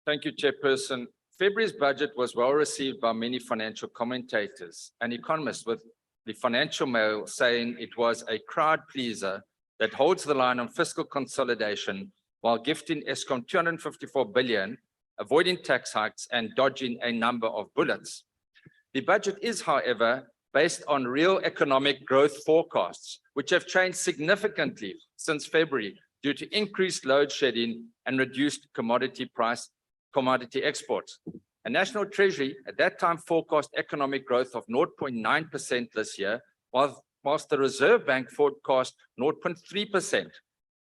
Thank you, Chairperson. February's budget was well received by many financial commentators and economists, with the Financial Mail saying it was a crowd pleaser that holds the line on fiscal consolidation while gifting Eskom 254 billion, avoiding tax hikes and dodging a number of bullets. The budget is, however, based on real economic growth forecasts, which have changed significantly since February due to increased load shedding and reduced commodity exports. A National Treasury at that time forecast economic growth of 0.9% this year, whilst the Reserve Bank forecast 0.3%.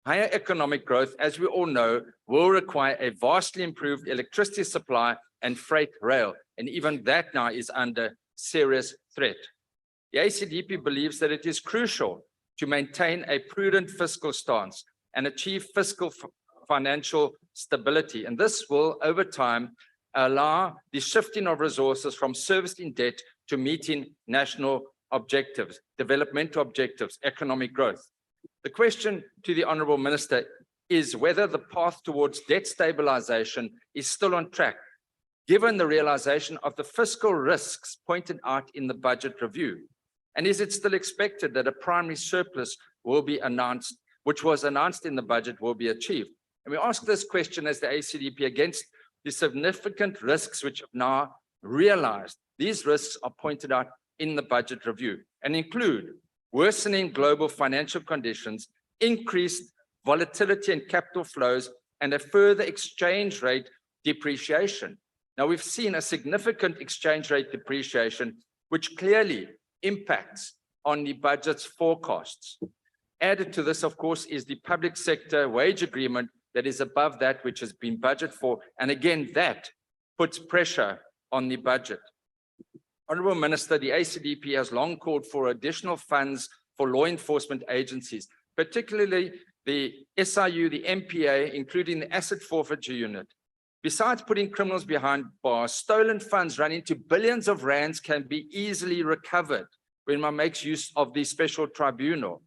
Higher economic growth, as we all know, will require a vastly improved electricity supply and freight rail, and even that now is under serious threat. The ACDP believes that it is crucial to maintain a prudent fiscal stance and achieve fiscal financial stability, and this will, over time, allow the shifting of resources from servicing debt to meeting national objectives, developmental objectives, economic growth. The question to the Honourable Minister is whether the path towards debt stabilisation is still on track, given the realisation of the fiscal risks pointed out in the budget review. And is it still expected that a primary surplus will be announced, which was announced in the budget, will be achieved? And we ask this question as the ACDP against the significant risks which have now realised. These risks are pointed out in the budget review and include worsening global financial conditions, increased volatility in capital flows, and a further exchange rate depreciation. Now, we've seen a significant exchange rate depreciation, which clearly impacts on the budget's forecasts. Added to this, of course, is the public sector wage agreement that is above that which has been budgeted for. And again, that puts pressure on the budget. Honourable Minister, the ACDP has long called for additional funds for law enforcement agencies, particularly the SIU, the MPA, including the Asset Forfeiture Unit. Besides putting criminals behind bars, stolen funds running to billions of rands can be easily recovered when one makes use of the special tribunal.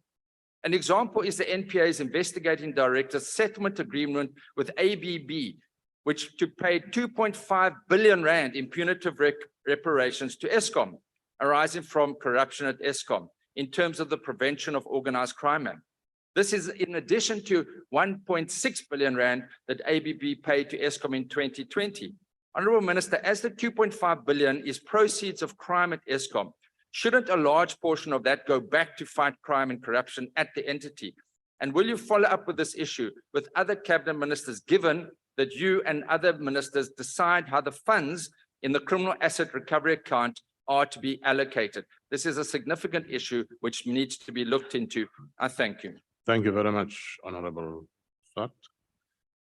An example is the NPA's investigating director's settlement agreement with ABB, which to pay 2.5 billion rand in punitive reparations to Eskom, arising from corruption at Eskom, in terms of the prevention of organized crime act. This is in addition to 1.6 billion rand that ABB paid to Eskom in 2020. Honourable Minister, as the 2.5 billion is proceeds of crime at Eskom, shouldn't a large portion of that go back to fight crime and corruption at the entity? And will you follow up with this issue with other cabinet ministers, given that you and other ministers decide how the funds in the criminal asset recovery account are to be allocated? This is a significant issue which needs to be looked into. I thank you. Thank you very much, Honourable Swart.